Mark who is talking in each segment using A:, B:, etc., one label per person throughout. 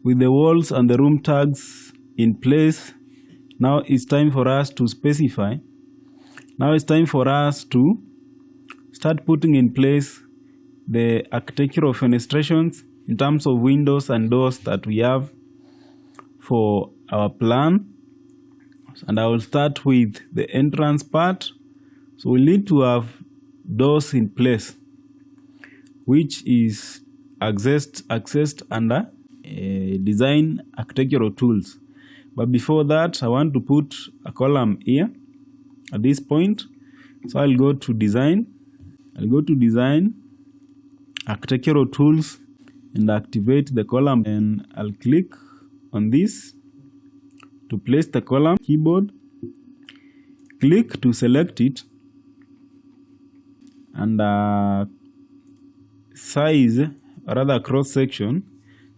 A: With the walls and the room tags in place, now it's time for us to specify. Now it's time for us to start putting in place the architectural fenestrations in terms of windows and doors that we have for our plan. And I will start with the entrance part. So we need to have doors in place, which is accessed under design architectural tools. But before that, I want to put a column here at this point. So I'll go to design. Architectural tools, and activate the column, and I'll click on this to place the column. Keyboard, click to select it, and size, or rather cross section,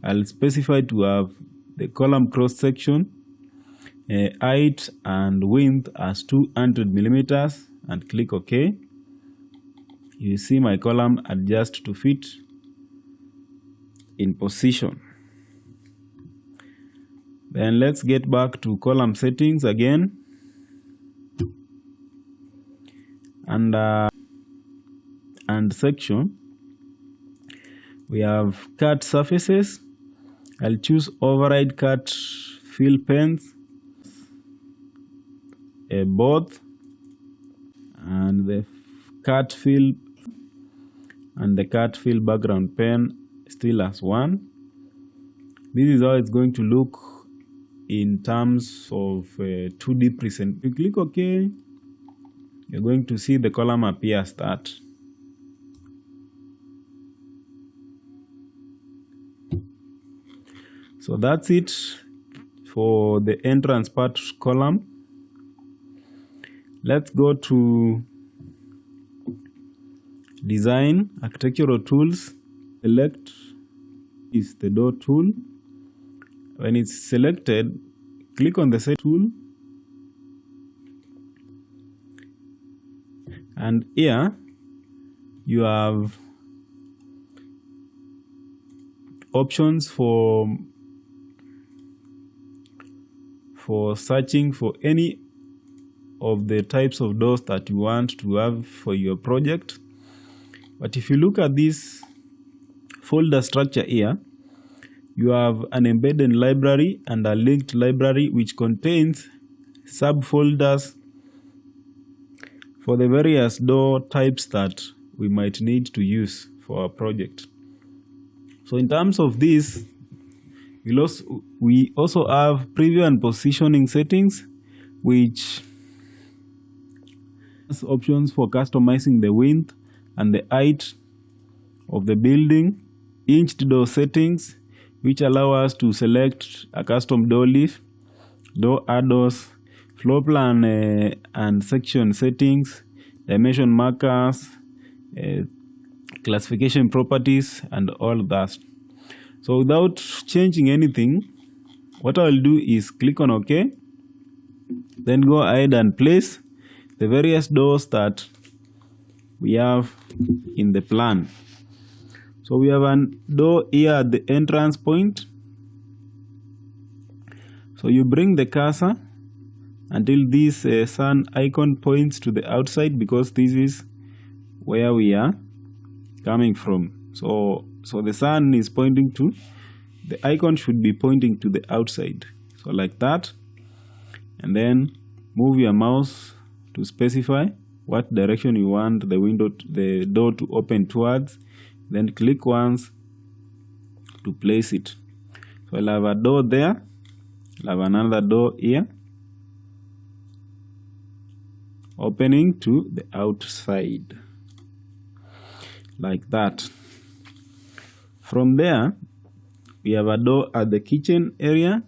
A: I'll specify to have the column cross section height and width as 200 millimeters, and click OK. You see my column adjust to fit in position. Then let's get back to column settings again, and section. We have cut surfaces. I'll choose override cut fill pens, both, and the cut fill and the cut fill background pen still as one. This is how it's going to look in terms of 2D present. You click OK, you're going to see the column appear as that. So that's it for the entrance part column. Let's go to design architectural tools. Select is the door tool. When it's selected, click on the set tool, and here you have options for searching for any of the types of doors that you want to have for your project. But if you look at this folder structure here, you have an embedded library and a linked library which contains subfolders for the various door types that we might need to use for our project. So in terms of this, we also have preview and positioning settings, which has options for customizing the width and the height of the building, hinged door settings, which allow us to select a custom door leaf, door add-ons, floor plan and section settings, dimension markers, classification properties, and all that. So without changing anything, what I will do is click on OK, then go ahead and place the various doors that we have in the plan. So we have a door here at the entrance point. So you bring the cursor until this sun icon points to the outside, because this is where we are coming from. So the sun is pointing to, the icon should be pointing to the outside. So like that, and then move your mouse to specify what direction you want the door to open towards. Then click once to place it. So I'll have a door there, I'll have another door here, opening to the outside, like that. From there, we have a door at the kitchen area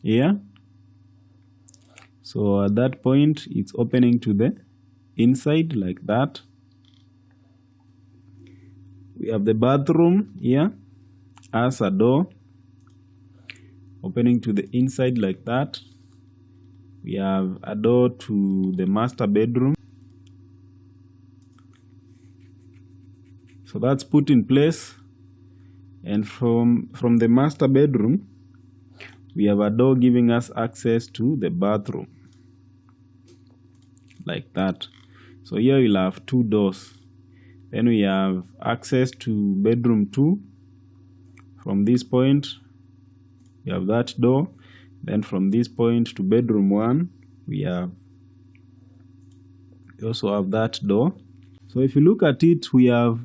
A: here. So at that point, it's opening to the inside, like that. We have the bathroom here as a door, opening to the inside, like that. We have a door to the master bedroom. So that's put in place And from the master bedroom, we have a door giving us access to the bathroom, like that. So here we'll have 2 doors. Then we have access to bedroom 2. From this point, we have that door. Then from this point to bedroom 1, we also have that door. So if you look at it, we have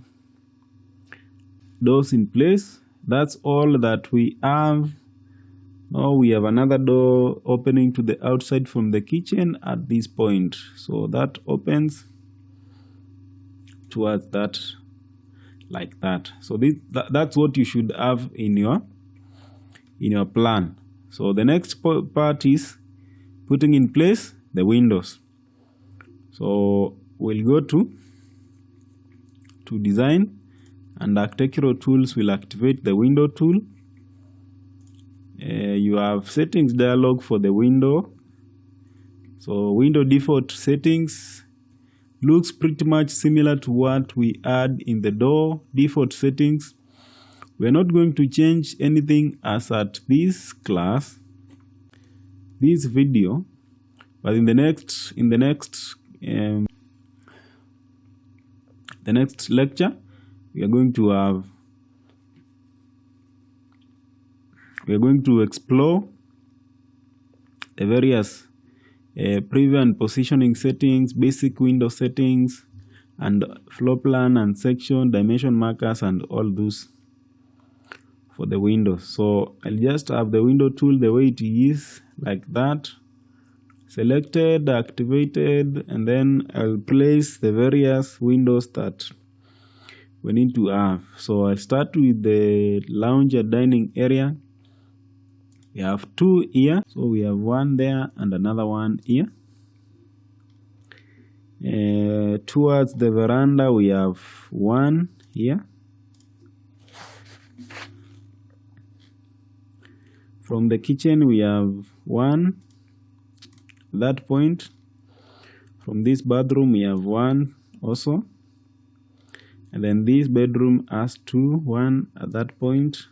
A: doors in place. That's all that we have. Now we have another door opening to the outside from the kitchen at this point. So that opens towards that, like that. So that's what you should have in your plan. So the next part is putting in place the windows. So we'll go to design, and architectural tools will activate the window tool. You have settings dialog for the window. So window default settings looks pretty much similar to what we had in the door default settings. We're not going to change anything as at this class, this video, but in the next lecture, we are going to explore the various preview and positioning settings, basic window settings, and floor plan and section, dimension markers, and all those for the windows. So I'll just have the window tool the way it is, like that, selected, activated, and then I'll place the various windows that we need to have. So I'll start with the lounge and dining area. We have 2 here, so we have 1 there and another one here. Towards the veranda, we have 1 here. From the kitchen, we have 1 at that point. From this bathroom, we have 1 also. And then this bedroom has 2, 1 at that point,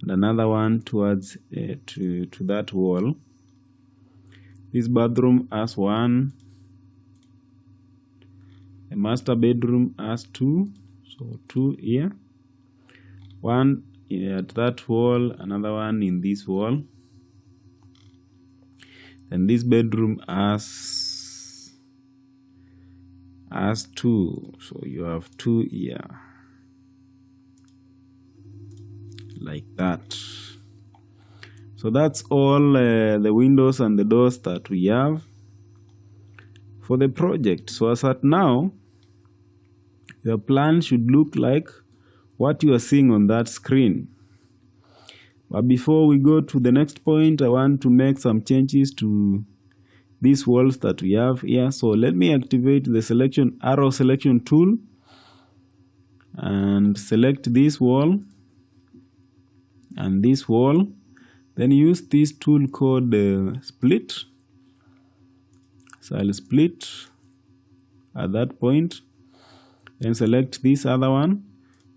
A: and another one towards to that wall. This bathroom has 1. The master bedroom has 2, so 2 here. 1 at that wall, another one in this wall. And this bedroom has 2, so you have 2 here, like that. So that's all the windows and the doors that we have for the project. So as at now, your plan should look like what you are seeing on that screen. But before we go to the next point, I want to make some changes to these walls that we have here. So let me activate the arrow selection tool and select this wall and this wall. Then use this tool called split. So I'll split at that point. Then select this other one.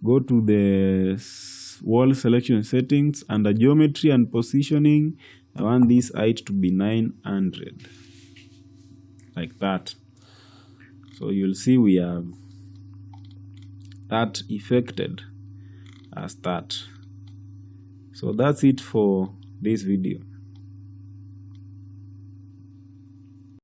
A: Go to the wall selection settings, under geometry and positioning. I want this height to be 900, like that. So you'll see we have that affected as that. So that's it for this video.